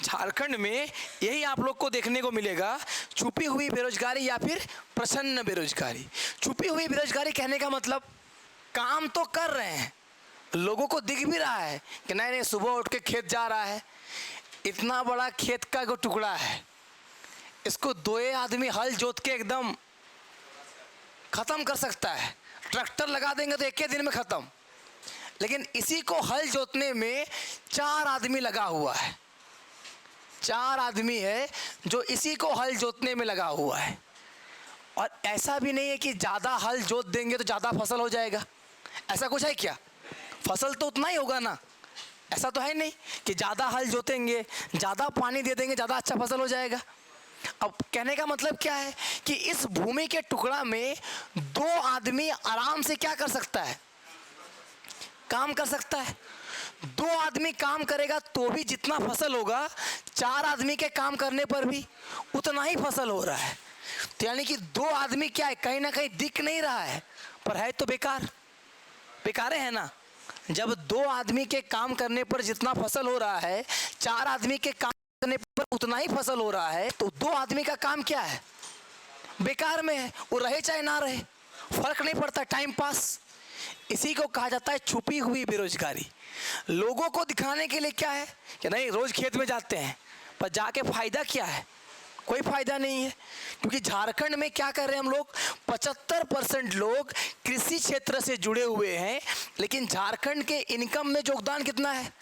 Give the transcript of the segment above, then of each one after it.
झारखंड में यही आप लोग को देखने को मिलेगा, छुपी हुई बेरोजगारी या फिर प्रछन्न बेरोजगारी। छुपी हुई बेरोजगारी कहने का मतलब काम तो कर रहे हैं, लोगों को दिख भी रहा है कि नहीं नहीं सुबह उठ के खेत जा रहा है, इतना बड़ा खेत का जो टुकड़ा है इसको दो आदमी हल जोत के एकदम खत्म कर सकता है, ट्रैक्टर लगा देंगे तो एक ही दिन में खत्म। लेकिन इसी को हल जोतने में 4 आदमी लगा हुआ है, 4 आदमी है जो इसी को हल जोतने में लगा हुआ है। और ऐसा भी नहीं है कि ज़्यादा हल जोत देंगे तो ज़्यादा फसल हो जाएगा, ऐसा कुछ है क्या? फसल तो उतना ही होगा ना, ऐसा तो है नहीं कि ज़्यादा हल जोतेंगे, ज़्यादा पानी दे देंगे, ज़्यादा अच्छा फसल हो जाएगा। अब कहने का मतलब क्या है कि इस भूमि के टुकड़ा में 2 आदमी आराम से क्या कर सकता है, काम कर सकता है। 2 आदमी काम करेगा तो भी जितना फसल होगा, 4 आदमी के काम करने पर भी उतना ही फसल हो रहा है। तो यानी कि 2 आदमी क्या है, कहीं ना कहीं दिख नहीं रहा है पर है तो बेकार, बेकारे है ना। जब 2 आदमी के काम करने पर जितना फसल हो रहा है, 4 आदमी के काम करने पर उतना ही फसल हो रहा है, तो 2 आदमी का काम क्या है, बेकार में है। वो रहे चाहे ना रहे फर्क नहीं पड़ता, टाइम पास। इसी को कहा जाता है छुपी हुई बेरोजगारी। लोगों को दिखाने के लिए क्या है कि नहीं रोज खेत में जाते हैं, पर जाके फायदा क्या है, कोई फायदा नहीं है। क्योंकि झारखंड में क्या कर रहे हैं हम लोग, 75% लोग कृषि क्षेत्र से जुड़े हुए हैं, लेकिन झारखंड के इनकम में योगदान कितना है,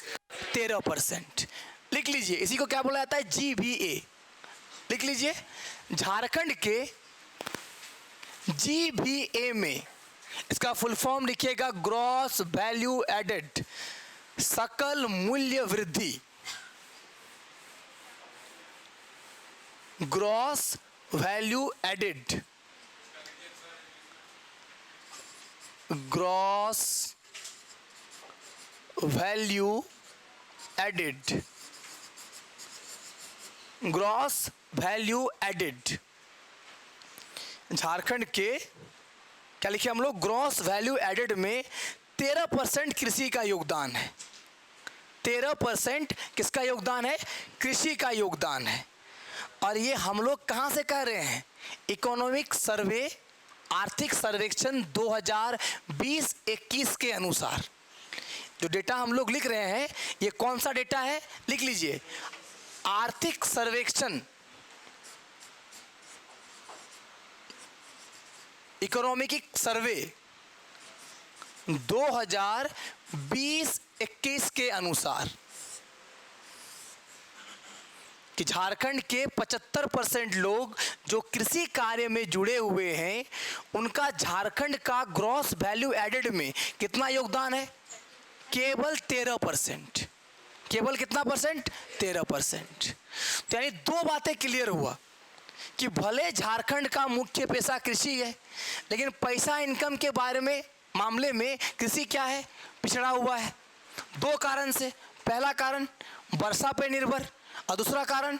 13%। लिख लीजिए, इसी को क्या बोला जाता है, GVA। लिख लीजिए, झारखंड के GVA में इसका फुल फॉर्म लिखिएगा, ग्रॉस वैल्यू एडेड, सकल मूल्य वृद्धि। Gross value added, gross value added, gross value added. Jharkhand के क्या लिखे हम लोग, ग्रॉस वैल्यू एडेड में 13% कृषि का योगदान है। 13% किसका योगदान है, कृषि का योगदान है। और ये हम लोग कहाँ से कह रहे हैं, इकोनॉमिक सर्वे, आर्थिक सर्वेक्षण 2020-21 के अनुसार जो डेटा हम लोग लिख रहे हैं, ये कौन सा डेटा है, लिख लीजिए, आर्थिक सर्वेक्षण, इकोनॉमिक सर्वे 2020-21 के अनुसार कि झारखंड के 75% लोग जो कृषि कार्य में जुड़े हुए हैं, उनका झारखंड का ग्रॉस वैल्यू एडेड में कितना योगदान है, केवल 13%। केवल कितना परसेंट, 13%। तो यानी 2 बातें क्लियर हुआ कि भले झारखंड का मुख्य पेशा कृषि है, लेकिन पैसा इनकम के बारे में मामले में कृषि क्या है, पिछड़ा हुआ है। 2 कारण से, पहला कारण वर्षा पे निर्भर और दूसरा कारण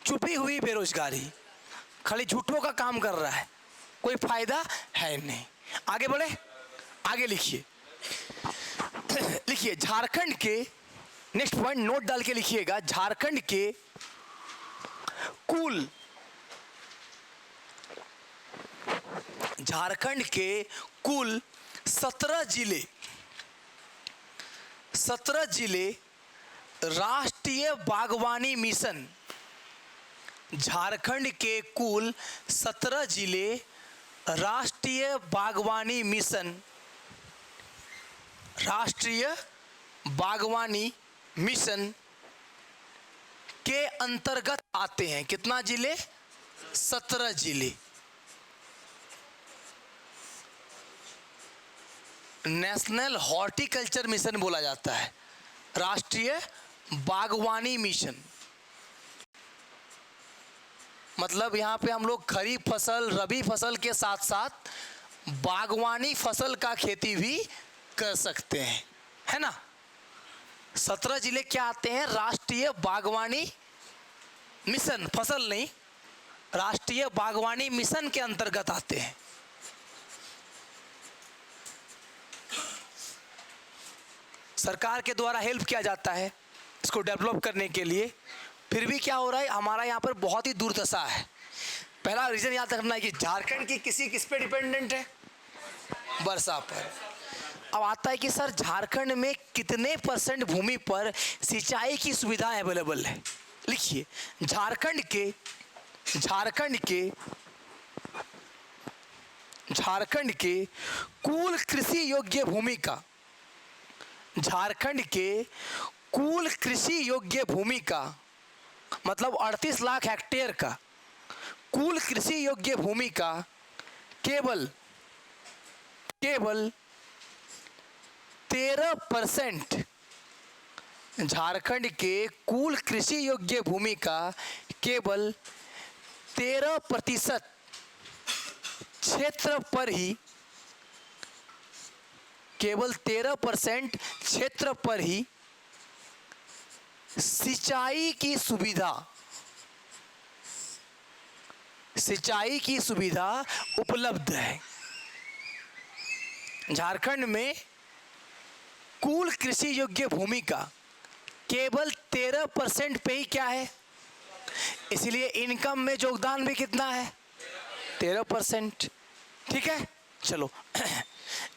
छुपी हुई बेरोजगारी, खाली झूठों का काम कर रहा है, कोई फायदा है नहीं। आगे बढ़े, आगे लिखिए, लिखिए झारखंड के, नेक्स्ट पॉइंट नोट डाल के लिखिएगा, झारखंड के कुल, झारखंड के कुल 17 जिले राष्ट्रीय बागवानी मिशन, झारखंड के कुल 17 जिले राष्ट्रीय बागवानी मिशन, राष्ट्रीय बागवानी मिशन के अंतर्गत आते हैं। कितना जिले, 17 जिले। नेशनल हॉर्टिकल्चर मिशन बोला जाता है, राष्ट्रीय बागवानी मिशन। मतलब यहाँ पे हम लोग खरीफ फसल, रबी फसल के साथ साथ बागवानी फसल का खेती भी कर सकते हैं, है ना। 17 जिले क्या आते हैं, राष्ट्रीय बागवानी मिशन, फसल नहीं, राष्ट्रीय बागवानी मिशन के अंतर्गत आते हैं। सरकार के द्वारा हेल्प किया जाता है, इसको डेवलप करने के लिए, फिर भी क्या हो रहा है, हमारा यहाँ पर बहुत ही दुर्दशा है। पहला रीजन याद रखना है कि झारखंड की किस पे डिपेंडेंट है, वर्षा पर। अब आता है कि सर झारखंड में कितने % भूमि पर सिंचाई की सुविधा अवेलेबल है। लिखिए, झारखंड के कुल कृषि योग्य भूमि का, झारखंड के कुल कृषि योग्य भूमि का मतलब 38 लाख हेक्टेयर का कुल कृषि योग्य भूमि का केवल 13%, झारखंड के कुल कृषि योग्य भूमि का केवल 13% क्षेत्र पर ही, केवल 13% क्षेत्र पर ही सिंचाई की सुविधा उपलब्ध है। झारखंड में कुल कृषि योग्य भूमि का केवल 13% पे ही क्या है, इसलिए इनकम में योगदान भी कितना है, 13%। ठीक है, चलो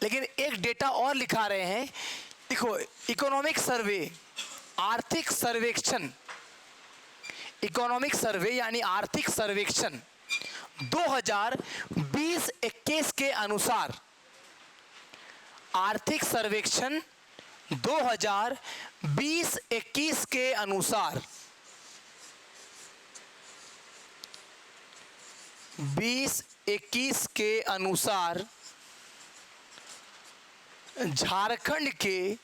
लेकिन एक डेटा और लिखा रहे हैं, देखो, इकोनॉमिक सर्वे, आर्थिक सर्वेक्षण, इकोनॉमिक सर्वे यानी आर्थिक सर्वेक्षण 2020-21 के अनुसार, आर्थिक सर्वेक्षण 2020-21 के अनुसार 20-21 के अनुसार झारखंड के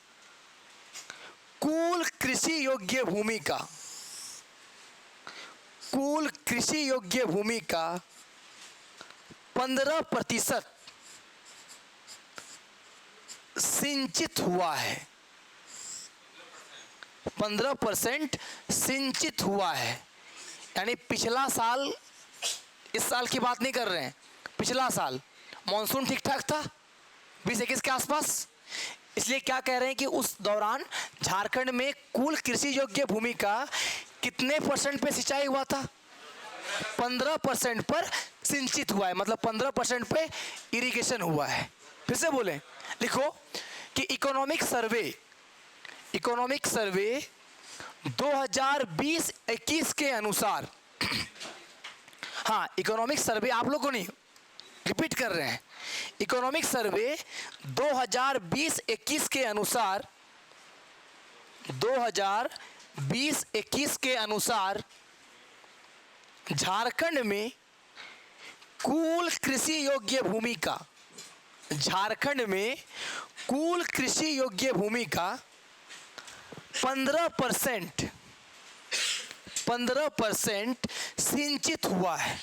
कुल कृषि योग्य भूमि का, कुल कृषि योग्य भूमि का 15% सिंचित हुआ है, 15% सिंचित हुआ है। यानी पिछला साल, इस साल की बात नहीं कर रहे हैं, पिछला साल मॉनसून ठीक ठाक था 20-21 के आसपास, इसलिए क्या कह रहे हैं कि उस दौरान झारखंड में कुल कृषि योग्य भूमि का कितने % पे सिंचाई हुआ था, 15% पर सिंचित हुआ है, मतलब 15% पे इरिगेशन हुआ है। फिर से बोलें, लिखो कि इकोनॉमिक सर्वे 2020-21 के अनुसार, हाँ इकोनॉमिक सर्वे आप लोगों को नहीं, रिपीट कर रहे हैं, इकोनॉमिक सर्वे 2020-21 के अनुसार, 2020-21 के अनुसार झारखंड में कुल कृषि योग्य भूमि का, झारखंड में कुल कृषि योग्य भूमि का 15% सिंचित हुआ है,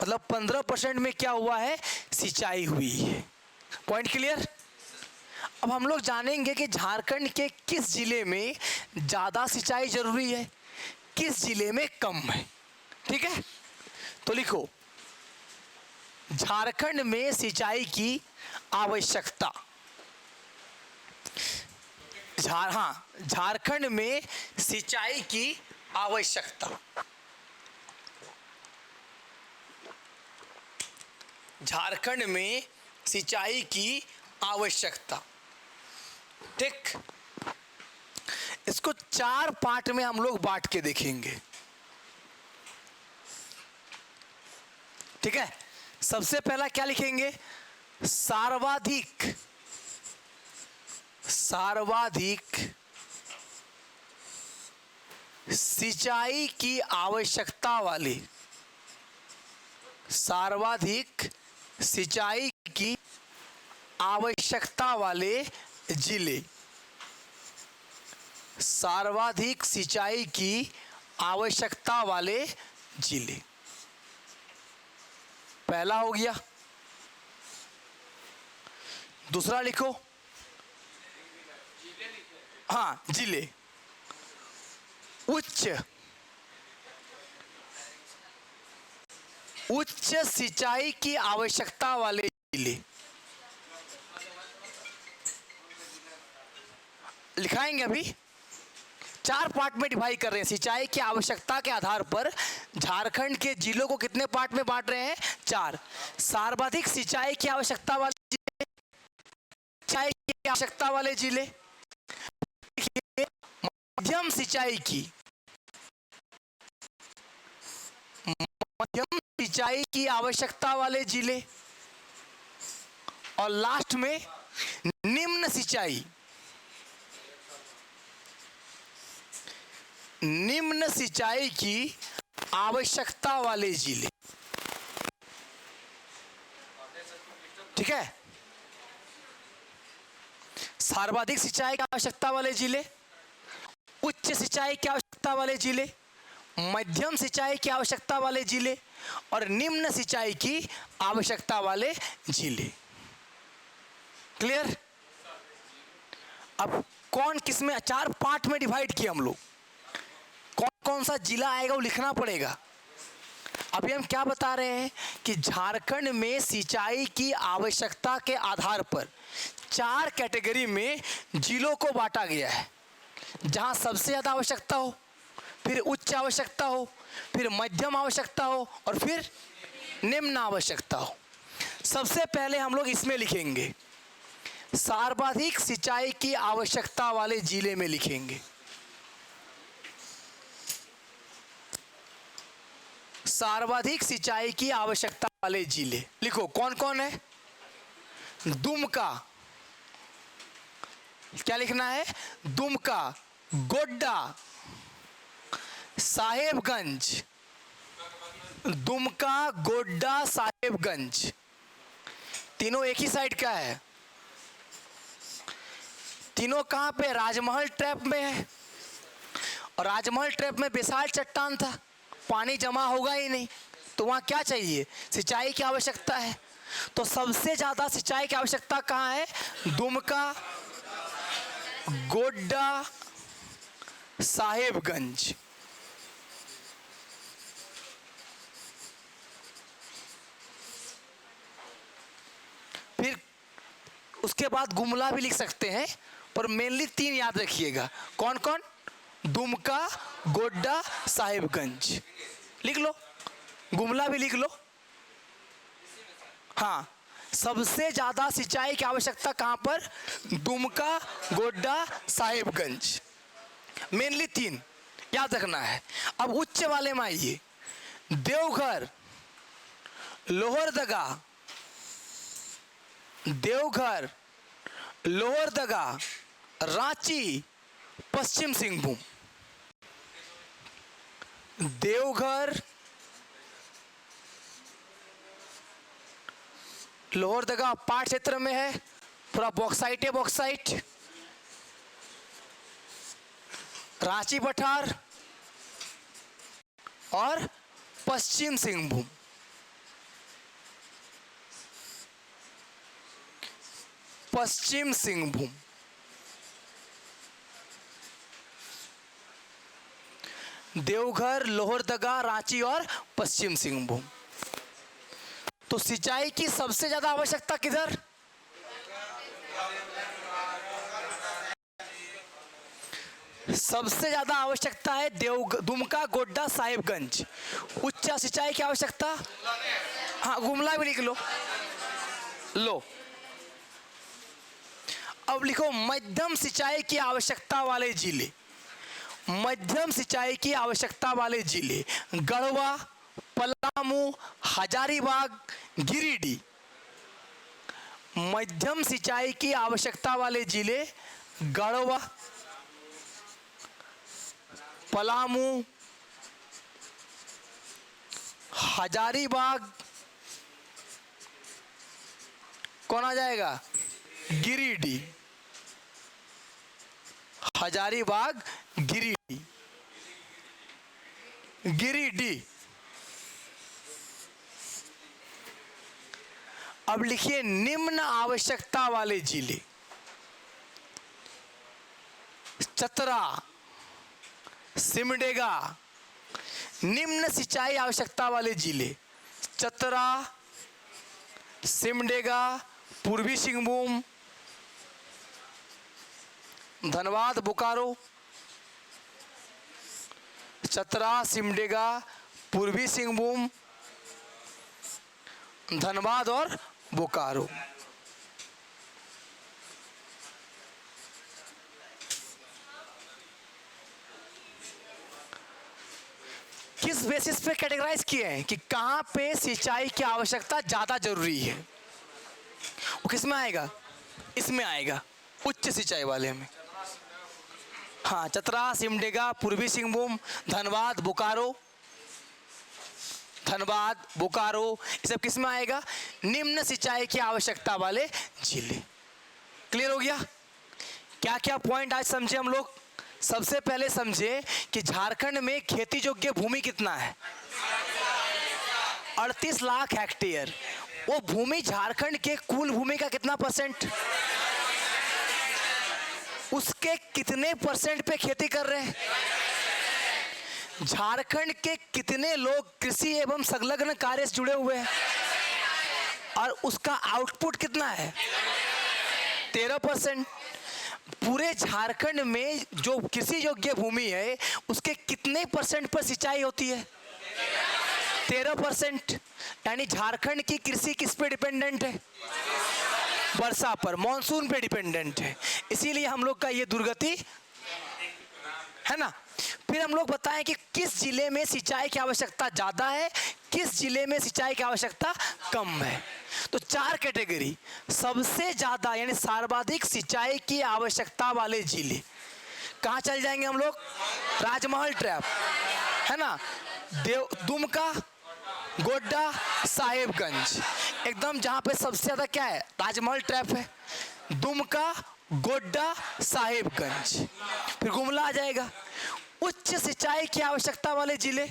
मतलब 15% में क्या हुआ है, सिंचाई हुई है। Point clear. अब हम लोग जानेंगे कि झारखंड के किस जिले में ज़्यादा सिंचाई जरूरी है, किस जिले में कम है। ठीक है, तो लिखो, झारखंड में सिंचाई की आवश्यकता, झारखंड में सिंचाई की आवश्यकता, झारखंड में सिंचाई की आवश्यकता। ठीक, इसको 4 पार्ट में हम लोग बांट के देखेंगे। ठीक है, सबसे पहला क्या लिखेंगे, सर्वाधिक सिंचाई की आवश्यकता वाले, सर्वाधिक सिंचाई की आवश्यकता वाले जिले, सर्वाधिक सिंचाई की आवश्यकता वाले जिले, पहला हो गया। दूसरा लिखो, हाँ जिले, उच्च सिंचाई की आवश्यकता वाले जिले लिखाएंगे अभी। 4 पार्ट में डिवाइड कर रहे हैं। सिंचाई की आवश्यकता के आधार पर झारखंड के जिलों को कितने पार्ट में बांट रहे हैं? 4। सर्वाधिक सिंचाई की आवश्यकता वाले जिले, सिंचाई की आवश्यकता वाले जिले, मध्यम सिंचाई की, मध्यम सिंचाई की आवश्यकता वाले जिले, और लास्ट में निम्न सिंचाई, निम्न सिंचाई की आवश्यकता वाले जिले। ठीक है, सर्वाधिक सिंचाई की आवश्यकता वाले जिले, उच्च सिंचाई की आवश्यकता वाले जिले, मध्यम सिंचाई की आवश्यकता वाले जिले और निम्न सिंचाई की आवश्यकता वाले जिले। क्लियर? अब कौन किस में, 4 पार्ट में डिवाइड किया हम लोग, कौन कौन सा जिला आएगा वो लिखना पड़ेगा। अभी हम क्या बता रहे हैं कि झारखंड में सिंचाई की आवश्यकता के आधार पर 4 कैटेगरी में जिलों को बांटा गया है, जहां सबसे ज़्यादा आवश्यकता हो, फिर उच्च आवश्यकता हो, फिर मध्यम आवश्यकता हो और फिर निम्न आवश्यकता हो। सबसे पहले हम लोग इसमें लिखेंगे, सर्वाधिक सिंचाई की आवश्यकता वाले जिले में लिखेंगे। सर्वाधिक सिंचाई की आवश्यकता वाले जिले लिखो, कौन कौन है? दुमका, क्या लिखना है? दुमका, गोड्डा, साहेबगंज, दुमका, गोड्डा, साहेबगंज, तीनों एक ही साइड का है। तीनों कहां पे? राजमहल ट्रैप में है, और राजमहल ट्रैप में विशाल चट्टान था, पानी जमा होगा ही नहीं, तो वहां क्या चाहिए? सिंचाई की आवश्यकता है। तो सबसे ज्यादा सिंचाई की आवश्यकता कहां है? दुमका, गोड्डा, साहेबगंज। फिर उसके बाद गुमला भी लिख सकते हैं, पर मेनली 3 याद रखिएगा। कौन कौन? दुमका, गोड्डा, साहेबगंज लिख लो, गुमला भी लिख लो। हाँ, सबसे ज्यादा सिंचाई की आवश्यकता कहां पर? दुमका, गोड्डा, साहेबगंज, मेनली 3 याद रखना है। अब उच्च वाले में आइए, देवघर, लोहरदगा, देवघर, लोहरदगा, रांची, पश्चिम सिंहभूम। देवघर, लोहरदगा पाट क्षेत्र में है, पूरा बॉक्साइट है, बॉक्साइट। रांची पठार और पश्चिम सिंहभूम। पश्चिम सिंहभूम, देवघर, लोहरदगा, रांची और पश्चिम सिंहभूम। तो सिंचाई की सबसे ज्यादा आवश्यकता किधर? सबसे ज्यादा आवश्यकता है दुमका, गोड्डा, साहेबगंज। उच्च सिंचाई की आवश्यकता, हाँ गुमला भी लिख लो। लो, अब लिखो मध्यम सिंचाई की आवश्यकता वाले जिले। मध्यम सिंचाई की आवश्यकता वाले जिले, गढ़वा, पलामू, हजारीबाग, गिरिडीह। मध्यम सिंचाई की आवश्यकता वाले जिले, गढ़वा, पलामू, हजारीबाग, कौन आ जाएगा? गिरिडीह, हजारीबाग, गिरिडीह, गिरिडीह। अब लिखिए निम्न आवश्यकता वाले जिले, चतरा, सिमडेगा। निम्न सिंचाई आवश्यकता वाले जिले, चतरा, सिमडेगा, पूर्वी सिंहभूम, धनबाद, बोकारो, चतरा, सिमडेगा, पूर्वी सिंहभूम, धनबाद और बोकारो। किस बेसिस पे कैटेगराइज किए हैं कि कहां पे सिंचाई की आवश्यकता ज्यादा जरूरी है? वो किस में आएगा? इसमें आएगा, उच्च सिंचाई वाले में। हाँ, चतरा, सिमडेगा, पूर्वी सिंहभूम, धनबाद, बोकारो, धनबाद, बोकारो, ये सब किस में आएगा? निम्न सिंचाई की आवश्यकता वाले जिले। क्लियर हो गया? क्या क्या पॉइंट आज समझे हम लोग? सबसे पहले समझे कि झारखंड में खेती योग्य भूमि कितना है? 38 लाख हेक्टेयर। वो भूमि झारखंड के कुल भूमि का कितना परसेंट? उसके कितने परसेंट पे खेती कर रहे हैं? झारखंड के कितने लोग कृषि एवं संलग्न कार्य से जुड़े हुए हैं? और उसका आउटपुट कितना है? 13%। पूरे झारखंड में जो कृषि योग्य भूमि है उसके कितने परसेंट पर सिंचाई होती है? 13%। यानी झारखंड की कृषि किस पे डिपेंडेंट है? वर्षा पर, मॉनसून पे डिपेंडेंट है। इसीलिए हम लोग का ये दुर्गति है ना। फिर हम लोग बताएं कि किस जिले में सिंचाई की आवश्यकता ज्यादा है, किस जिले में सिंचाई की आवश्यकता कम है। तो 4 कैटेगरी। सबसे ज्यादा यानी सर्वाधिक सिंचाई की आवश्यकता वाले जिले कहाँ चल जाएंगे हम लोग? राजमहल ट्रैप है ना, दुमका, गोड्डा, साहेबगंज, एकदम जहां पे सबसे ज्यादा क्या है? राजमहल ट्रैप है। दुमका, गोड्डा, साहेबगंज। फिर गुमला आ जाएगा। उच्च सिंचाई की आवश्यकता वाले जिले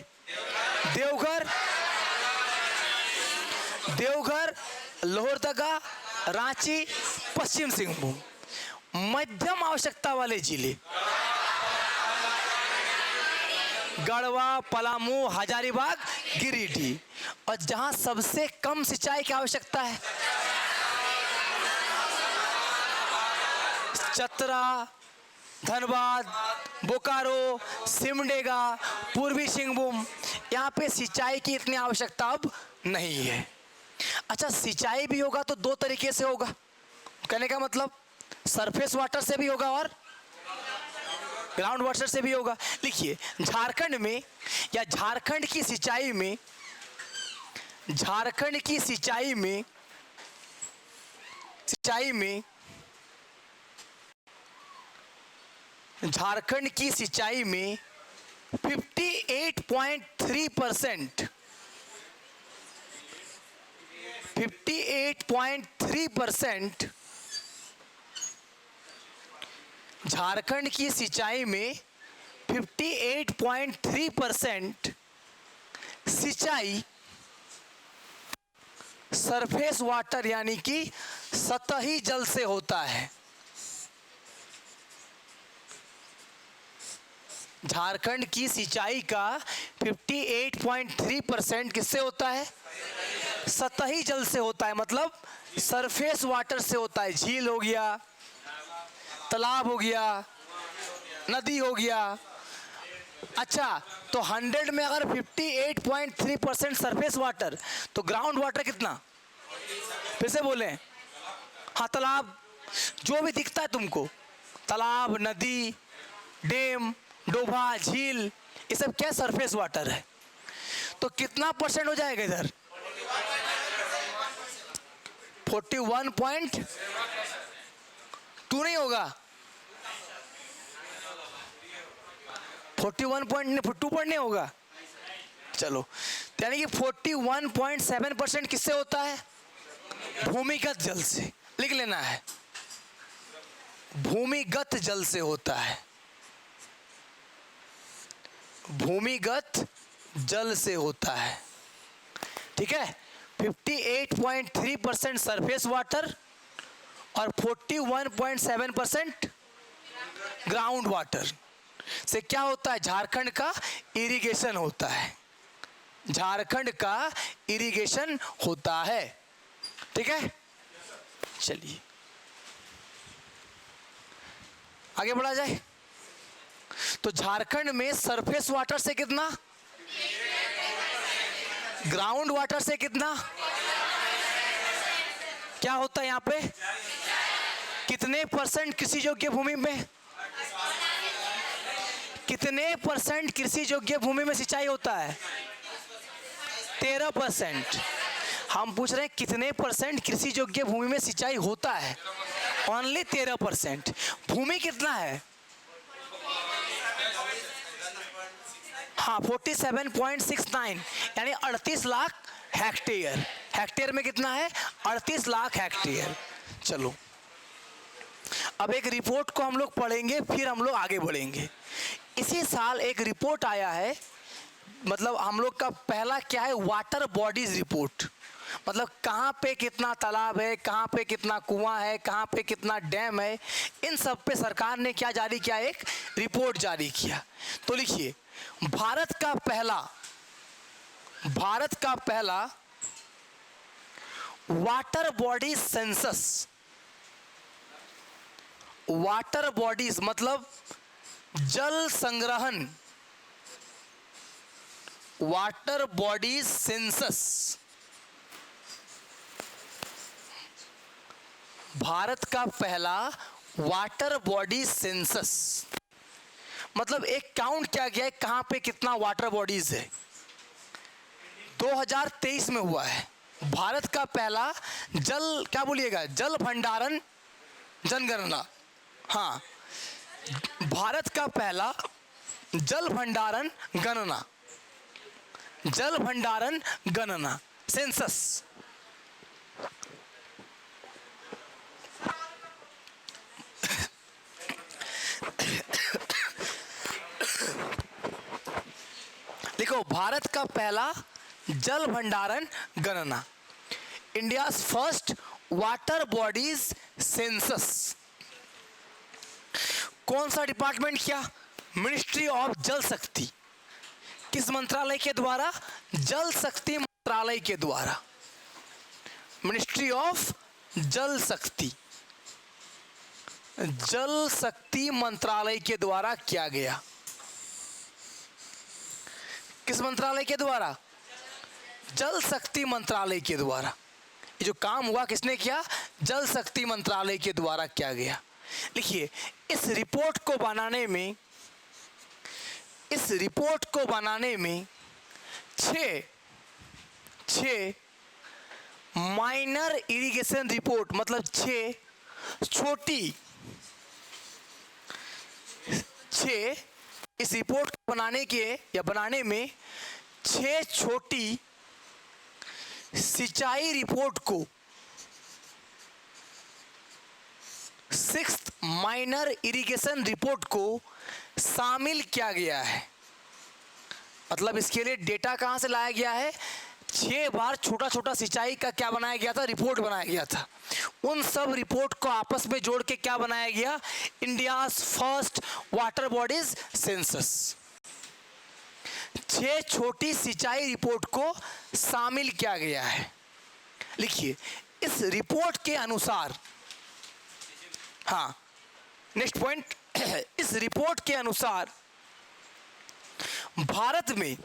देवघर, लोहरदगा, रांची, पश्चिम सिंहभूम। मध्यम आवश्यकता वाले जिले गढ़वा, पलामू, हजारीबाग, गिरिडीह। और जहां सबसे कम सिंचाई की आवश्यकता है चतरा, धनबाद, बोकारो, सिमडेगा, पूर्वी सिंहभूम। यहाँ पे सिंचाई की इतनी आवश्यकता अब नहीं है। अच्छा, सिंचाई भी होगा तो 2 तरीके से होगा। कहने का मतलब सरफेस वाटर से भी होगा और ग्राउंड वाटर से भी होगा। लिखिए, झारखंड में या झारखंड की सिंचाई में झारखंड की सिंचाई में 58.3% झारखंड की सिंचाई में 58.3% सिंचाई सरफेस वाटर यानी कि सतही जल से होता है। झारखंड की सिंचाई का 58.3% किससे होता है? सतही जल से होता है, मतलब सरफेस वाटर से होता है। झील हो गया, तालाब हो गया, नदी हो गया। अच्छा, तो 100 में अगर 58.3% सरफेस वाटर, तो ग्राउंड वाटर कितना? फिर से बोले। हाँ, तालाब जो भी दिखता है तुमको, तालाब, नदी, डैम, डोभा, झील, ये सब क्या सरफेस वाटर है। तो कितना परसेंट हो जाएगा इधर? 41.2 नहीं होगा, 41.2 नहीं होगा। चलो, यानी कि 41.7% किससे होता है? भूमिगत जल से। लिख लेना है, भूमिगत जल से होता है। भूमिगत जल से होता है, ठीक है। 58.3% सरफेस वाटर और 41.7% ग्राउंड वाटर से क्या होता है? झारखंड का इरिगेशन होता है। झारखंड का इरिगेशन होता है, ठीक है। चलिए आगे बढ़ा जाए। तो झारखंड में सरफेस वाटर से कितना, ग्राउंड वाटर से कितना, क्या होता है यहाँ पे, कितने परसेंट कृषि योग्य भूमि में, कितने परसेंट कृषि योग्य भूमि में सिंचाई होता है, 13%। हम पूछ रहे हैं कितने परसेंट कृषि योग्य भूमि में सिंचाई होता है, ओनली 13%। भूमि कितना है, हाँ 47.69, यानी 38 लाख हेक्टेयर। हेक्टेयर में कितना है, 38 लाख हेक्टेयर। चलो अब एक रिपोर्ट को हम लोग पढ़ेंगे, फिर हम लोग आगे बढ़ेंगे। इसी साल एक रिपोर्ट आया है, मतलब हम लोग का पहला क्या है, वाटर बॉडीज रिपोर्ट, मतलब कहाँ पे कितना तालाब है, कहाँ पे कितना कुआं है, कहाँ पे कितना डैम है, इन सब पे सरकार ने क्या जारी किया, एक रिपोर्ट जारी किया। तो लिखिए, भारत का पहला water body census, water bodies मतलब जल संग्रहण, वाटर बॉडीज सेंसस, भारत का पहला वाटर बॉडी सेंसस, मतलब एक काउंट किया गया है कहां पे कितना वाटर बॉडीज है। 2023 में हुआ है। भारत का पहला जल, क्या बोलिएगा, जल भंडारण जनगणना, हाँ भारत का पहला जल भंडारण गणना, जल भंडारण गणना सेंसस। देखो, भारत का पहला जल भंडारण गणना, India's first water bodies census. कौन सा डिपार्टमेंट किया, मिनिस्ट्री ऑफ जल शक्ति। किस मंत्रालय के द्वारा, जल शक्ति मंत्रालय के द्वारा, मिनिस्ट्री ऑफ जल शक्ति, जल शक्ति मंत्रालय के द्वारा किया गया। किस मंत्रालय के द्वारा, जल शक्ति मंत्रालय के द्वारा। ये जो काम हुआ किसने किया, जल शक्ति मंत्रालय के द्वारा किया गया। लिखिए, इस रिपोर्ट को बनाने में 6 माइनर इरिगेशन रिपोर्ट, मतलब 6 इस रिपोर्ट को बनाने में 6 छोटी सिंचाई रिपोर्ट को 6th माइनर इरिगेशन रिपोर्ट को शामिल किया गया है। मतलब इसके लिए डेटा कहां से लाया गया है, 6 बार छोटा छोटा सिंचाई का क्या बनाया गया था, रिपोर्ट बनाया गया था। उन सब रिपोर्ट को आपस में जोड़ के क्या बनाया गया, India's first water bodies census. 6 छोटी सिंचाई रिपोर्ट को शामिल किया गया है। लिखिए, इस रिपोर्ट के अनुसार, हाँ नेक्स्ट पॉइंट, इस रिपोर्ट के अनुसार भारत में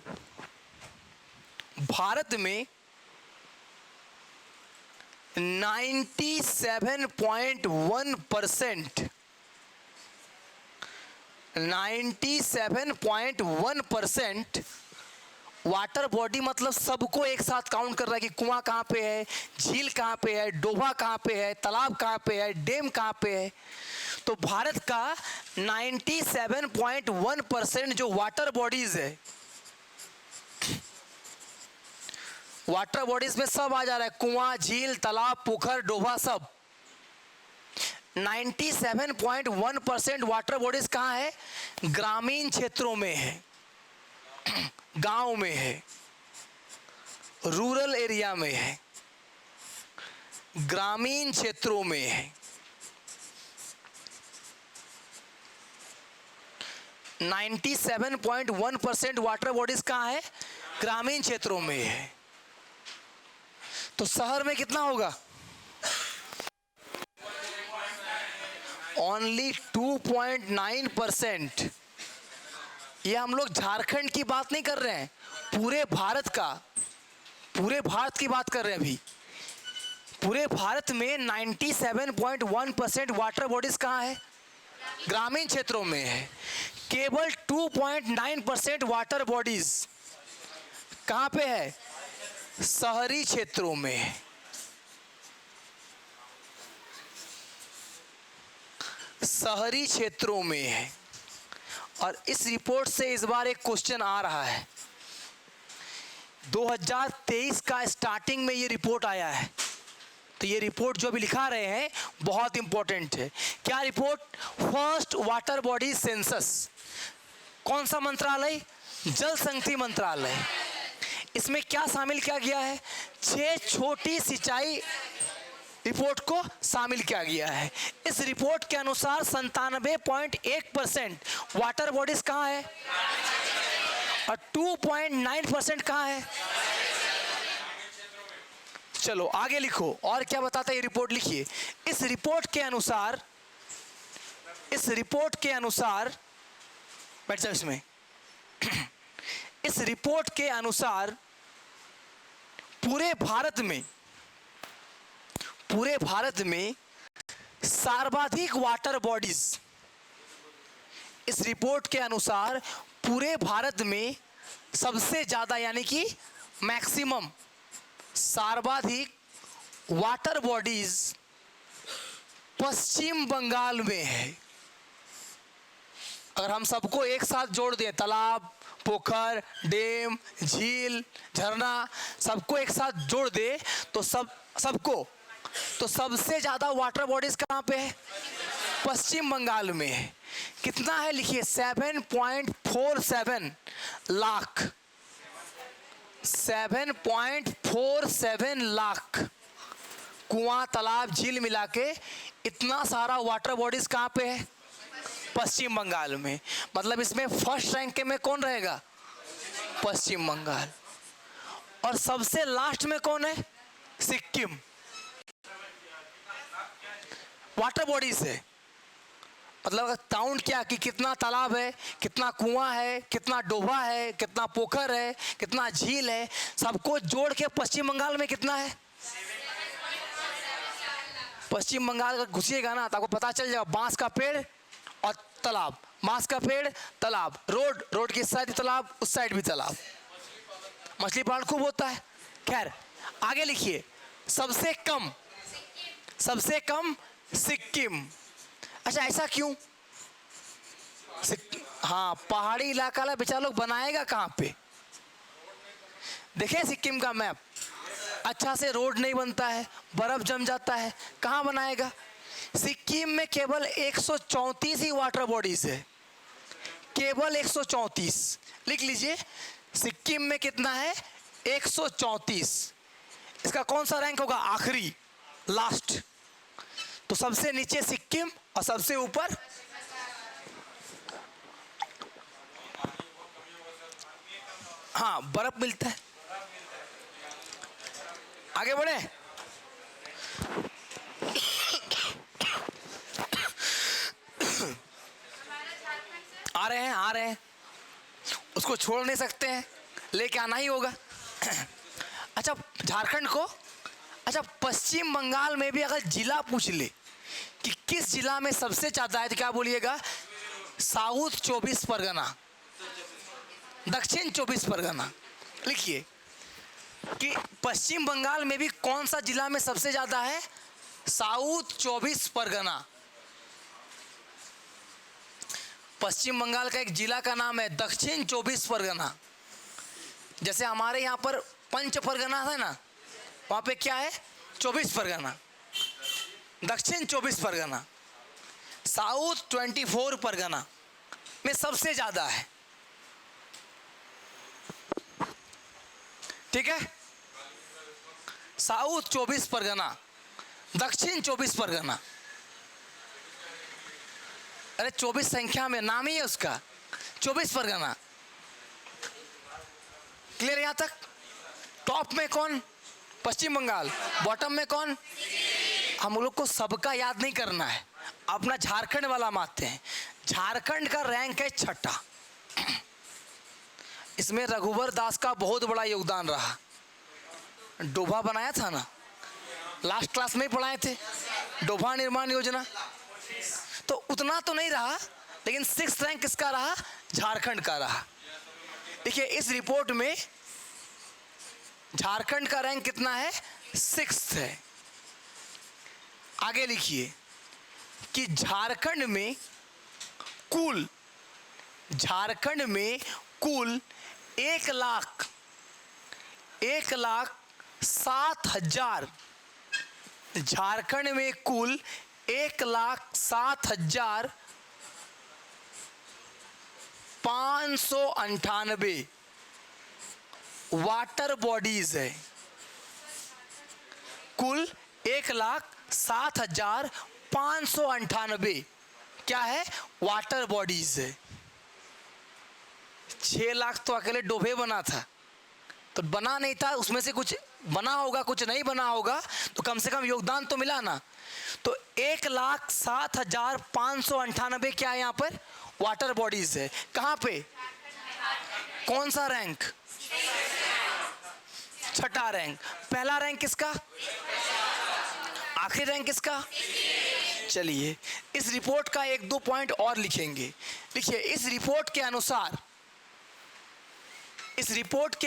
97.1% वाटर बॉडी, मतलब सबको एक साथ काउंट कर रहा है कि कुआं कहाँ पे है, झील कहाँ पे है, डोभा कहाँ पे है, तालाब कहाँ पे है, डैम कहाँ पे है। तो भारत का 97.1% जो वाटर बॉडीज है, वाटर बॉडीज में सब आ जा रहा है, कुआं, झील, तालाब, पोखर, डोभा, सब। 97.1% वाटर बॉडीज कहाँ है, ग्रामीण क्षेत्रों में है, गांव में है, रूरल एरिया में है, ग्रामीण क्षेत्रों में है। 97.1% वाटर बॉडीज कहाँ है, ग्रामीण क्षेत्रों में है। तो शहर में कितना होगा, ओनली 2.9%। ये हम लोग झारखंड की बात नहीं कर रहे हैं, पूरे भारत की बात कर रहे हैं अभी। पूरे भारत में 97.1% वाटर बॉडीज कहाँ है? ग्रामीण क्षेत्रों में है। केवल 2.9% वाटर बॉडीज कहाँ पे है? शहरी क्षेत्रों में। शहरी क्षेत्रों में है। और इस रिपोर्ट से इस बार एक क्वेश्चन आ रहा है। 2023 का स्टार्टिंग में ये रिपोर्ट आया है, तो ये रिपोर्ट जो अभी लिखा रहे हैं बहुत इंपॉर्टेंट है। क्या report? First water body census. कौन सा मंत्रालय? जल शक्ति मंत्रालय। इसमें क्या शामिल किया गया है? 6 छोटी सिंचाई रिपोर्ट को शामिल किया गया है। इस रिपोर्ट के अनुसार 97.1% वाटर बॉडीज कहाँ है और 2.9% कहाँ है? चलो आगे लिखो, और क्या बताता है ये रिपोर्ट, लिखिए। इस रिपोर्ट के अनुसार बैठ जाओ इसमें। इस रिपोर्ट के अनुसार पूरे भारत में सर्वाधिक वाटर बॉडीज, इस रिपोर्ट के अनुसार पूरे भारत में सबसे ज्यादा यानी कि मैक्सिमम सर्वाधिक वाटर बॉडीज पश्चिम बंगाल में है। अगर हम सबको एक साथ जोड़ दें, तालाब, पोखर, डैम, झील, झरना, सबको एक साथ जोड़ दे तो सबसे ज्यादा वाटर बॉडीज कहाँ पे है? पश्चिम बंगाल में है। कितना है लिखिए? 7.47 लाख। 7.47 लाख कुआं, तालाब, झील मिला के इतना सारा वाटर बॉडीज कहाँ पे है? पश्चिम बंगाल में। मतलब इसमें फर्स्ट रैंक में कौन रहेगा? पश्चिम बंगाल। और सबसे लास्ट में कौन है? सिक्किम। वाटर बॉडीज है, मतलब काउंट किया कि कितना तालाब है, कितना कुआं है, कितना डोभा है, कितना पोखर है, कितना झील है, सबको जोड़ के पश्चिम बंगाल में कितना है? पश्चिम बंगाल का घुसिएगा ना तो आपको पता चल जाएगा। बांस का पेड़ और तालाब, बांस का पेड़, तालाब, रोड की इस साइड तालाब, उस साइड भी तालाब, मछली पालन खूब होता है। खैर आगे लिखिए। सबसे कम सिक्किम। अच्छा ऐसा क्यों? हाँ, पहाड़ी इलाका वाला बेचारा लोग बनाएगा कहाँ पे? देखें सिक्किम का मैप, अच्छा से रोड नहीं बनता है, बर्फ जम जाता है, कहाँ बनाएगा? सिक्किम में केवल 134 ही वाटर बॉडीज है, केवल 134। लिख लीजिए, सिक्किम में कितना है? 134। इसका कौन सा रैंक होगा? आखिरी, लास्ट। तो सबसे नीचे सिक्किम और सबसे ऊपर हाँ बर्फ मिलता है। आगे बढ़े। आ रहे हैं, उसको छोड़ नहीं सकते हैं, लेके आना ही होगा। अच्छा झारखंड को, अच्छा पश्चिम बंगाल में भी अगर जिला पूछ ले कि किस जिला में सबसे ज्यादा है तो क्या बोलिएगा? साउथ 24 परगना, दक्षिण 24 परगना। लिखिए कि पश्चिम बंगाल में भी कौन सा जिला में सबसे ज्यादा है? साउथ 24 परगना। पश्चिम बंगाल का एक जिला का नाम है दक्षिण 24 परगना। जैसे हमारे यहाँ पर पंच परगना है ना, वहाँ पे क्या है? 24 परगना। दक्षिण 24 परगना, साउथ 24 परगना में सबसे ज़्यादा है। ठीक है, साउथ 24 परगना, दक्षिण 24 परगना। अरे 24 संख्या में नाम ही है उसका, 24 परगना। क्लियर यहाँ तक? टॉप में कौन? पश्चिम बंगाल। बॉटम में कौन? हम लोग को सबका याद नहीं करना है, अपना झारखंड वाला मानते हैं। झारखंड का रैंक है 6ठा। इसमें रघुवर दास का बहुत बड़ा योगदान रहा। डोभा बनाया था ना, लास्ट क्लास में ही पढ़ाए थे, डोभा निर्माण योजना। तो उतना तो नहीं रहा, लेकिन 6th रैंक किसका रहा? झारखंड का रहा। देखिए इस रिपोर्ट में झारखंड का रैंक कितना है? 6th है। आगे लिखिए कि झारखंड में कुल 1,07,000 झारखंड में कुल 1,07,598 वाटर बॉडीज है। कुल 1,07,598 क्या है? वाटर बॉडीज है। 6 लाख तो अकेले डोभे बना था, तो बना नहीं था, उसमें से कुछ बना होगा, कुछ नहीं बना होगा, तो कम से कम योगदान तो मिला ना। तो 1,07,598 क्या है यहाँ पर? वाटर बॉडीज है। कहाँ पे? कौन सा रैंक? 6ठा रैंक। पहला रैंक किसका? आखिरी रैंक किसका? चलिए इस रिपोर्ट का 1-2 पॉइंट और लिखेंगे। देखिए इस रिपोर्ट के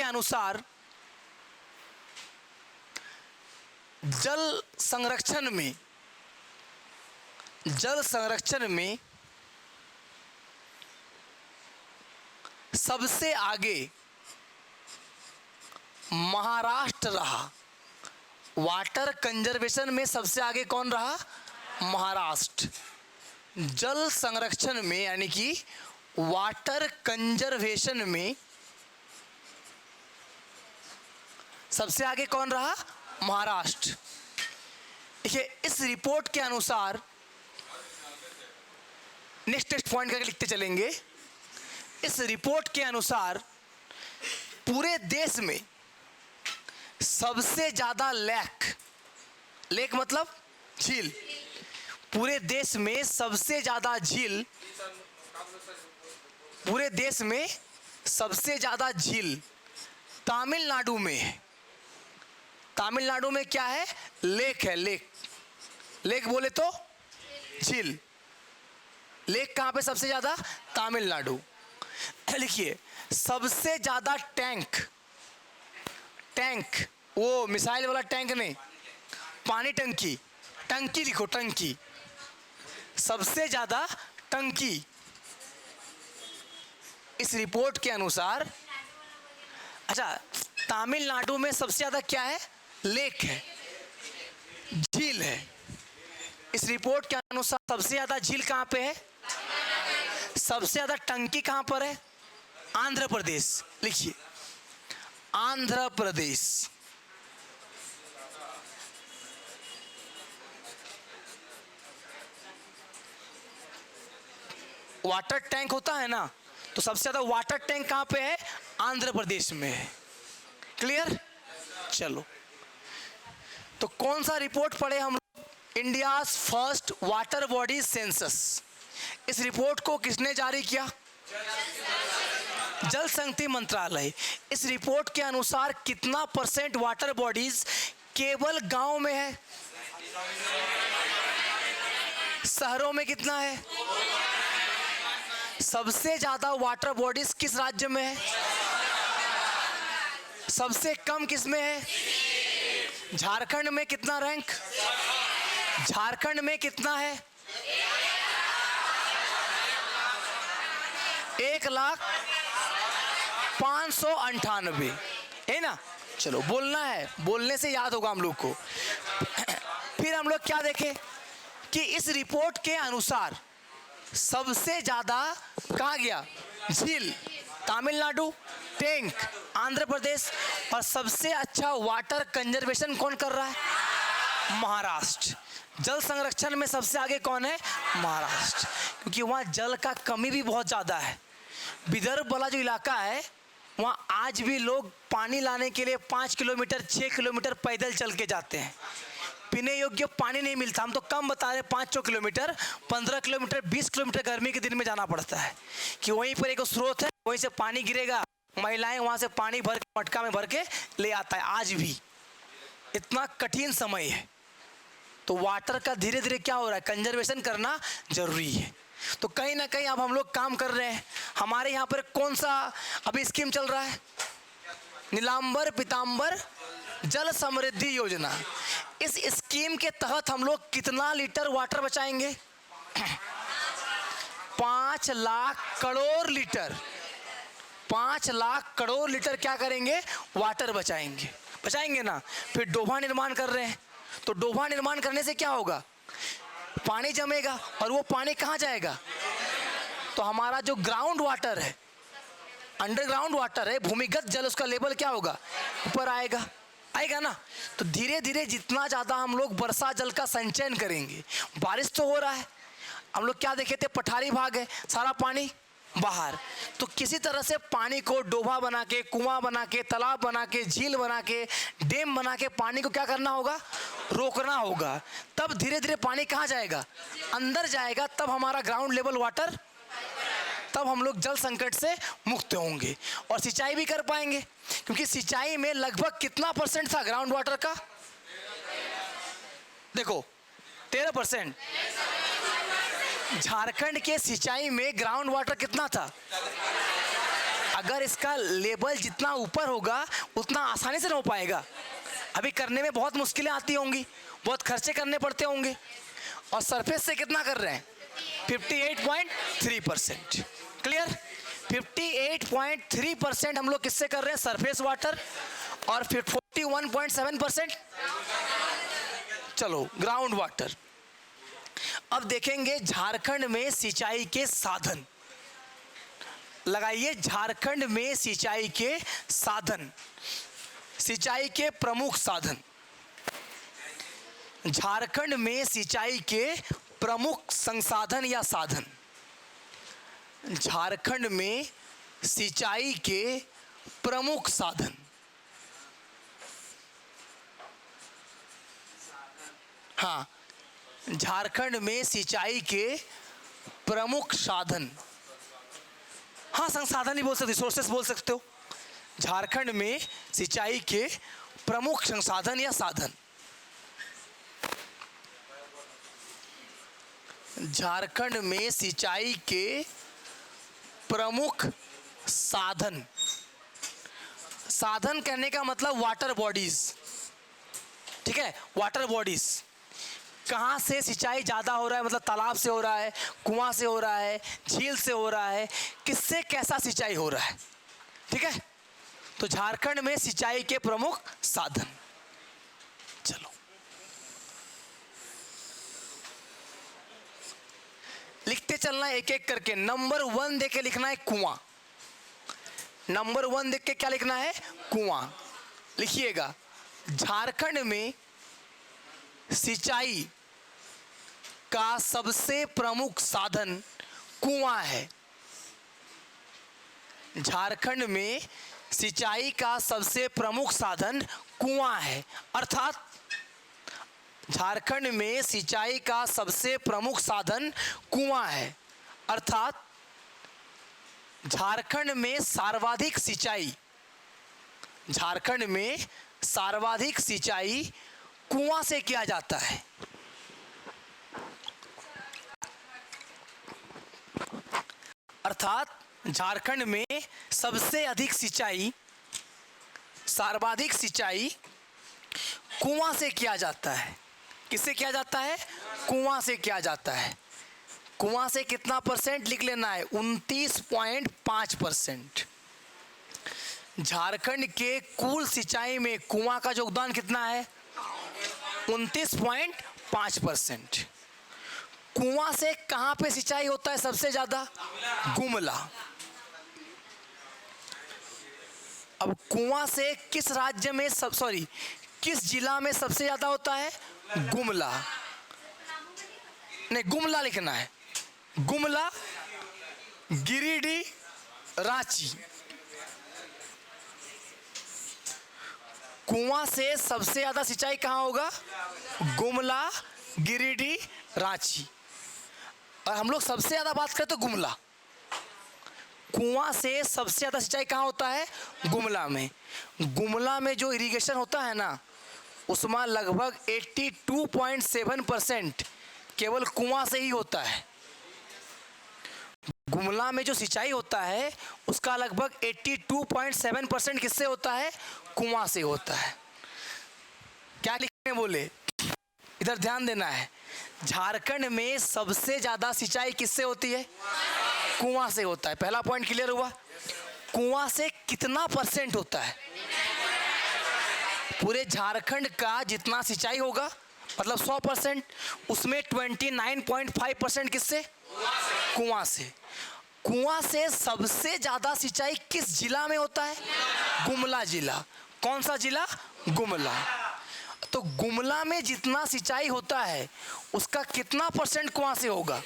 अनुसार जल संरक्षण में सबसे आगे महाराष्ट्र रहा। वाटर कंजर्वेशन में सबसे आगे कौन रहा? महाराष्ट्र। जल संरक्षण में यानी कि वाटर कंजर्वेशन में सबसे आगे कौन रहा? महाराष्ट्र। देखिए इस रिपोर्ट के अनुसार नेक्स्ट पॉइंट करके लिखते चलेंगे। इस रिपोर्ट के अनुसार पूरे देश में सबसे ज्यादा लेक मतलब झील, पूरे देश में सबसे ज्यादा झील, पूरे देश में सबसे ज्यादा झील तमिलनाडु में है। तमिलनाडु में क्या है? लेक है। लेक बोले तो झील। लेक कहाँ पे सबसे ज्यादा? तमिलनाडु। लिखिए सबसे ज्यादा टैंक, वो मिसाइल वाला टैंक नहीं, पानी टंकी लिखो, टंकी। सबसे ज्यादा टंकी इस रिपोर्ट के अनुसार, अच्छा तमिलनाडु में सबसे ज्यादा क्या है? लेक है, झील है। इस रिपोर्ट के अनुसार सबसे ज्यादा झील कहां पे है? सबसे ज्यादा टंकी कहां पर है? आंध्र प्रदेश। लिखिए आंध्र प्रदेश। वाटर टैंक होता है ना, तो सबसे ज्यादा वाटर टैंक कहां पे है? आंध्र प्रदेश में है। क्लियर? चलो तो कौन सा रिपोर्ट पढ़े हम लोग? India's first water body census. इस रिपोर्ट को किसने जारी किया? जल शक्ति मंत्रालय। इस रिपोर्ट के अनुसार कितना % वाटर बॉडीज केवल गांव में है? शहरों में कितना है? सबसे ज्यादा वाटर बॉडीज किस राज्य में है? सबसे कम किस में है? झारखंड में कितना रैंक? झारखंड में कितना है? 1,05,98 है ना। चलो बोलना है, बोलने से याद होगा हम लोग को। फिर हम लोग क्या देखें कि इस रिपोर्ट के अनुसार सबसे ज्यादा कहाँ गया? झील तमिलनाडु, टैंक आंध्र प्रदेश, और सबसे अच्छा वाटर कंजर्वेशन कौन कर रहा है? महाराष्ट्र। जल संरक्षण में सबसे आगे कौन है? महाराष्ट्र, क्योंकि वहाँ जल का कमी भी बहुत ज़्यादा है। विदर्भ वाला जो इलाका है वहाँ आज भी लोग पानी लाने के लिए 5 किलोमीटर 6 किलोमीटर पैदल चल के जाते हैं। पीने योग्य पानी नहीं मिलता। हम तो कम बता रहे 500 किलोमीटर, 15 किलोमीटर 20 किलोमीटर गर्मी के दिन में जाना पड़ता है कि वहीं पर एक स्रोत है, वहीं से पानी गिरेगा, महिलाएं वहाँ से पानी भर के मटका में भर के ले आता है। आज भी इतना कठिन समय है, तो वाटर का धीरे धीरे क्या हो रहा है, कंजर्वेशन करना जरूरी है। तो कहीं ना कहीं अब हम लोग काम कर रहे हैं। हमारे यहाँ पर कौन सा अभी स्कीम चल रहा है, नीलांबर पीतांबर जल समृद्धि योजना। इस स्कीम के तहत हम लोग कितना लीटर वाटर बचाएंगे, 5 लाख करोड़ लीटर। 5 लाख करोड़ लीटर क्या करेंगे, वाटर बचाएंगे। बचाएंगे ना। फिर डोभा निर्माण कर रहे हैं, तो डोभा निर्माण करने से क्या होगा, पानी जमेगा और वो पानी कहाँ जाएगा, तो हमारा जो ग्राउंड वाटर है, अंडरग्राउंड वाटर है, भूमिगत जल, उसका लेवल क्या होगा, ऊपर आएगा। आएगा ना। तो धीरे धीरे जितना ज़्यादा हम लोग वर्षा जल का संचयन करेंगे, बारिश तो हो रहा है, हम लोग क्या देखे थे, पठारी भाग है, सारा पानी बाहर, तो किसी तरह से पानी को डोभा बना के, कुआं बना के, तालाब बना के, झील बना के, डैम बना के पानी को क्या करना होगा, रोकना होगा। तब धीरे धीरे पानी कहाँ जाएगा, अंदर जाएगा, तब हमारा ग्राउंड लेवल वाटर, तब हम लोग जल संकट से मुक्त होंगे और सिंचाई भी कर पाएंगे। क्योंकि सिंचाई में लगभग कितना % था ग्राउंड वाटर का, देखो 13%। झारखंड के सिंचाई में ग्राउंड वाटर कितना था, अगर इसका लेवल जितना ऊपर होगा उतना आसानी से नहीं हो पाएगा। अभी करने में बहुत मुश्किलें आती होंगी, बहुत खर्चे करने पड़ते होंगे। और सरफेस से कितना कर रहे हैं, 58.3%। क्लियर, 58.3% हम लोग किससे कर रहे हैं, सरफेस वाटर, और फिर 41.7% चलो ग्राउंड वाटर। अब देखेंगे झारखंड में सिंचाई के साधन, लगाइए झारखंड में सिंचाई के साधन, सिंचाई के प्रमुख साधन। झारखंड में सिंचाई के प्रमुख संसाधन या साधन, झारखंड में सिंचाई के प्रमुख साधन, हाँ, झारखंड में सिंचाई के प्रमुख साधन, हाँ संसाधन ही बोल सकते, रिसोर्सेस बोल सकते हो। झारखंड में सिंचाई के प्रमुख संसाधन या साधन, झारखंड में सिंचाई के प्रमुख साधन, साधन कहने का मतलब वाटर बॉडीज, ठीक है, वाटर बॉडीज। कहाँ से सिंचाई ज़्यादा हो रहा है, मतलब तालाब से हो रहा है, कुआं से हो रहा है, झील से हो रहा है, किससे कैसा सिंचाई हो रहा है, ठीक है। तो झारखंड में सिंचाई के प्रमुख साधन, चलो लिखते चलना एक एक करके। नंबर 1 देख के लिखना है कुआं, नंबर 1 देख के क्या लिखना है, कुआं। लिखिएगा, झारखंड में सिंचाई का सबसे प्रमुख साधन कुआं है। झारखंड में सिंचाई का सबसे प्रमुख साधन कुआं है, अर्थात झारखंड में सिंचाई का सबसे प्रमुख साधन कुआं है, अर्थात झारखंड में सर्वाधिक सिंचाई, झारखंड में सर्वाधिक सिंचाई कुआं से किया जाता है। अर्थात झारखंड में सबसे अधिक सिंचाई, सर्वाधिक सिंचाई कुआं से किया जाता है। किससे किया जाता है, कुआं से किया जाता है। कुआं से कितना % लिख लेना है, 29.5%। झारखंड के कुल सिंचाई में कुआं का योगदान कितना है, 29.5%। कुआं से कहां पे सिंचाई होता है सबसे ज्यादा, गुमला। अब कुआं से किस राज्य में किस जिला में सबसे ज्यादा होता है, गुमला, नहीं गुमला लिखना है, गुमला, गिरिडीह, रांची। कुआं से सबसे ज्यादा सिंचाई कहां होगा, गुमला, गिरिडीह, रांची। और हम लोग सबसे ज्यादा बात करें तो गुमला। कुआं से सबसे ज़्यादा सिंचाई कहाँ होता है? गुमला में। गुमला में जो इरिगेशन होता है ना, उसमें लगभग 82.7% केवल कुआं से ही होता है। गुमला में जो सिंचाई होता है उसका लगभग 82.7% किससे होता है? कुआं से होता है। क्या लिखने बोले? इधर ध्यान देना है। झारखंड में सबसे ज्यादा सिंचाई किससे होती है? कुआं से होता है। पहला पॉइंट क्लियर हुआ। कुआं से कितना परसेंट होता है? पूरे झारखंड का जितना सिंचाई होगा मतलब 100%, उसमें 29.5% किससे? कुआं से। कुआं से सबसे ज्यादा सिंचाई किस जिला में होता है? गुमला जिला। कौन सा जिला? गुमला। तो गुमला में जितना सिंचाई होता है उसका कितना परसेंट कुआं से होगा?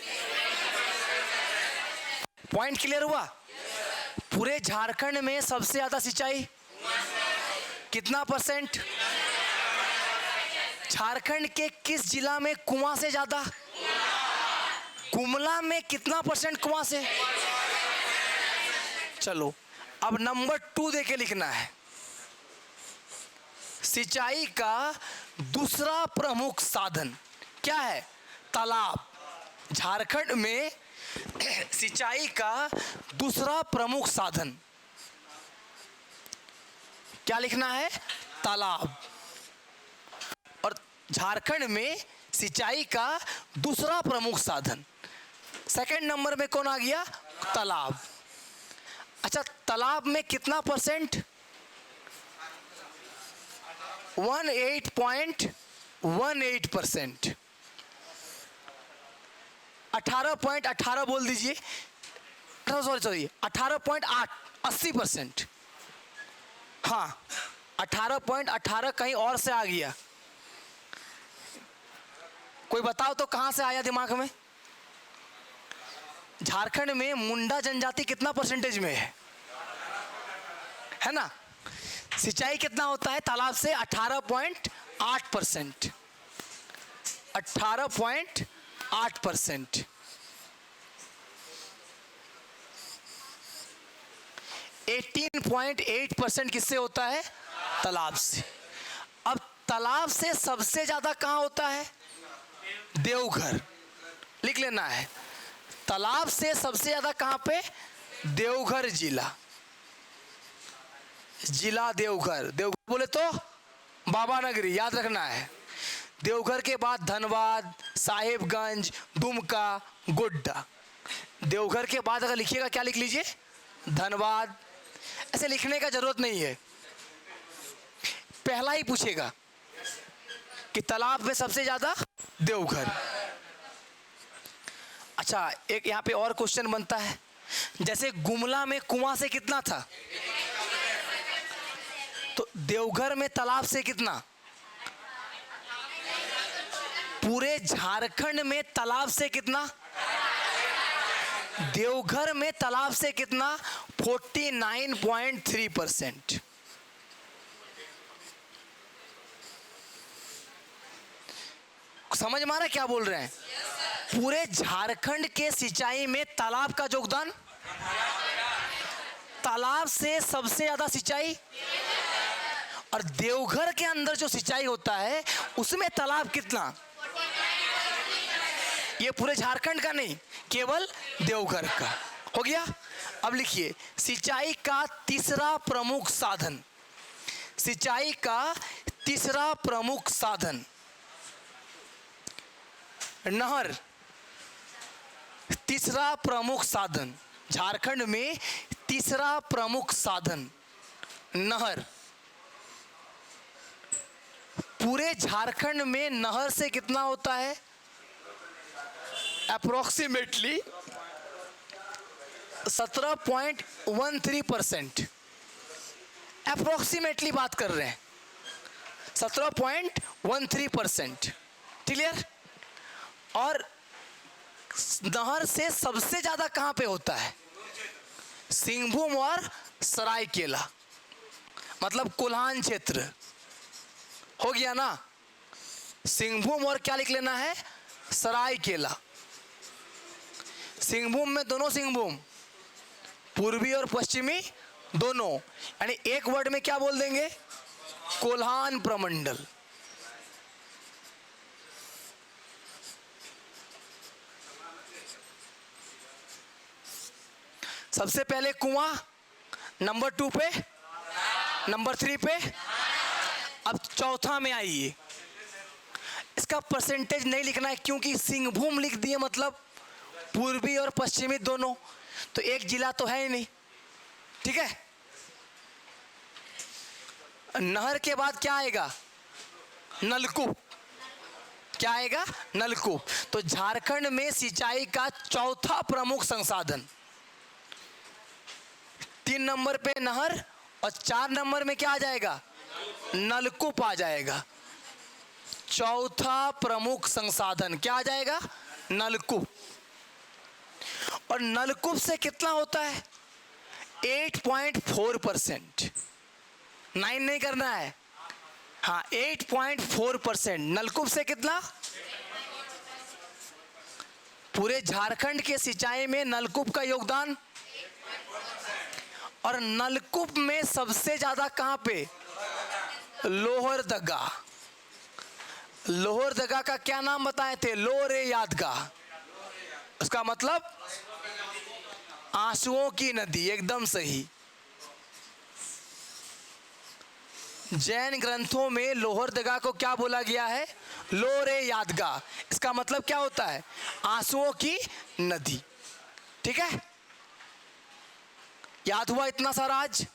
पॉइंट क्लियर हुआ? पूरे झारखंड में सबसे ज्यादा सिंचाई कितना परसेंट? झारखंड के किस जिला में कुआं से ज्यादा? गुमला में कितना परसेंट कुआं से? चलो अब नंबर 2 देके लिखना है। सिंचाई का दूसरा प्रमुख साधन क्या है? तालाब। झारखंड में सिंचाई का दूसरा प्रमुख साधन क्या लिखना है? तालाब। और झारखंड में सिंचाई का दूसरा प्रमुख साधन, सेकंड नंबर में कौन आ गया? तालाब। अच्छा, तालाब में कितना परसेंट? 18.18%। 18.18 बोल दीजिए। सॉरी 18.8, 80%। हाँ, 18.18 कहीं और से आ गया। कोई बताओ तो कहां से आया दिमाग में? झारखंड में मुंडा जनजाति कितना परसेंटेज में है ना? सिंचाई कितना होता है तालाब से? 18.8%। 18.8%। 18.8% किससे होता है? तालाब से। अब तालाब से सबसे ज्यादा कहां होता है? देवघर। लिख लेना है। तालाब से सबसे ज्यादा कहां पे? देवघर जिला। जिला देवघर। देवघर बोले तो बाबा नगरी, याद रखना है। देवघर के बाद धनबाद, साहेबगंज, दुमका, गोड्डा। देवघर के बाद अगर लिखिएगा क्या लिख लीजिए? धनबाद। ऐसे लिखने का जरूरत नहीं है, पहला ही पूछेगा कि तालाब में सबसे ज्यादा देवघर। अच्छा, एक यहां पे और क्वेश्चन बनता है, जैसे गुमला में कुआं से कितना था, तो देवघर में तालाब से कितना? पूरे झारखंड में तालाब से कितना? देवघर में तालाब से कितना? 49.3%। समझ में आ रहा है क्या बोल रहे हैं? पूरे झारखंड के सिंचाई में तालाब का योगदान, तालाब से सबसे ज्यादा सिंचाई। और देवघर के अंदर जो सिंचाई होता है उसमें तालाब कितना? ये पूरे झारखंड का नहीं, केवल देवघर का। हो गया। अब लिखिए, सिंचाई का तीसरा प्रमुख साधन। सिंचाई का तीसरा प्रमुख साधन नहर। तीसरा प्रमुख साधन झारखंड में, तीसरा प्रमुख साधन नहर। पूरे झारखंड में नहर से कितना होता है? अप्रोक्सीमेटली 17.13%। अप्रोक्सीमेटली बात कर रहे हैं, 17.13%। क्लियर? और नहर से सबसे ज्यादा कहां पे होता है? सिंहभूम और सरायकेला, मतलब कोल्हान क्षेत्र। हो गया ना? सिंहभूम और क्या लिख लेना है? सरायकेला। सिंहभूम में दोनों सिंहभूम, पूर्वी और पश्चिमी दोनों, यानी एक वर्ड में क्या बोल देंगे? कोल्हान प्रमंडल। सबसे पहले कुआं, नंबर 2 पे, नंबर 3 पे, अब चौथा में आइए। इसका परसेंटेज नहीं लिखना है क्योंकि सिंहभूम लिख दिए मतलब पूर्वी और पश्चिमी दोनों, तो एक जिला तो है ही नहीं, ठीक है। नहर के बाद क्या आएगा? नलकूप। क्या आएगा? नलकूप। तो झारखंड में सिंचाई का चौथा प्रमुख संसाधन, 3 नंबर पे नहर और 4 नंबर में क्या आ जाएगा? नलकूप आ जाएगा। चौथा प्रमुख संसाधन क्या आ जाएगा? नलकूप। और नलकूप से कितना होता है? 8.4%। 9 नहीं करना है, हाँ 8.4%। नलकूप से कितना? पूरे झारखंड के सिंचाई में नलकूप का योगदान। और नलकूप में सबसे ज्यादा कहां पे? लोहरदगा। लोहरदगा का क्या नाम बताए थे? लोरे यादगाह। उसका मतलब आंसुओं की नदी, एकदम सही। जैन ग्रंथों में लोहरदगा को क्या बोला गया है? लोरे यादगाह। इसका मतलब क्या होता है? आंसुओं की नदी, ठीक है। याद हुआ इतना सारा? आज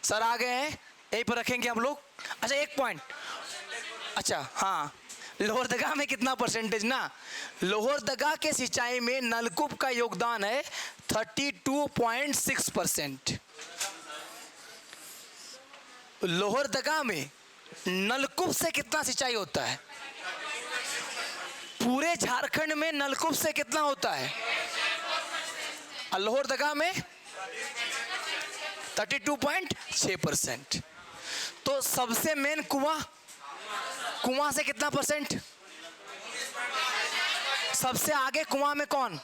सर आ गए हैं, यहीं पर रखेंगे हम लोग। अच्छा एक पॉइंट, अच्छा हाँ, लोहरदगा में कितना परसेंटेज ना? लोहरदगा के सिंचाई में नलकूप का योगदान है 32.6%। लोहरदगा में नलकूप से कितना सिंचाई होता है? पूरे झारखंड में नलकूप से कितना होता है? लोहरदगा में 32.6%। तो सबसे मेन कुआं, कुआं से कितना परसेंट? सबसे आगे कुआं में कौन?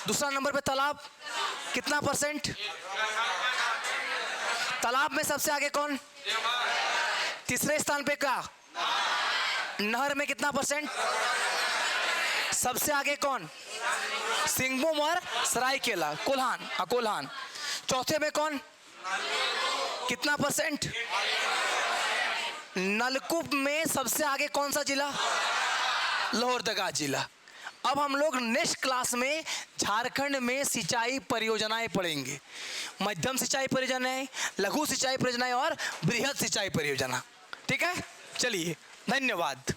दूसरा नंबर पे तालाब, कितना परसेंट? तालाब में सबसे आगे कौन? तीसरे स्थान पे क्या? नहर में कितना परसेंट? सबसे आगे कौन? सिंहभूम और सरायकेला, कोल्हान, कोल्हान। चौथे में कौन? कितना परसेंट? नलकूप में सबसे आगे कौन सा जिला? लोहरदगा जिला। अब हम लोग नेक्स्ट क्लास में झारखंड में सिंचाई परियोजनाएं पढ़ेंगे। मध्यम सिंचाई परियोजनाएं, लघु सिंचाई परियोजनाएं और बृहद सिंचाई परियोजना, ठीक है। चलिए, धन्यवाद।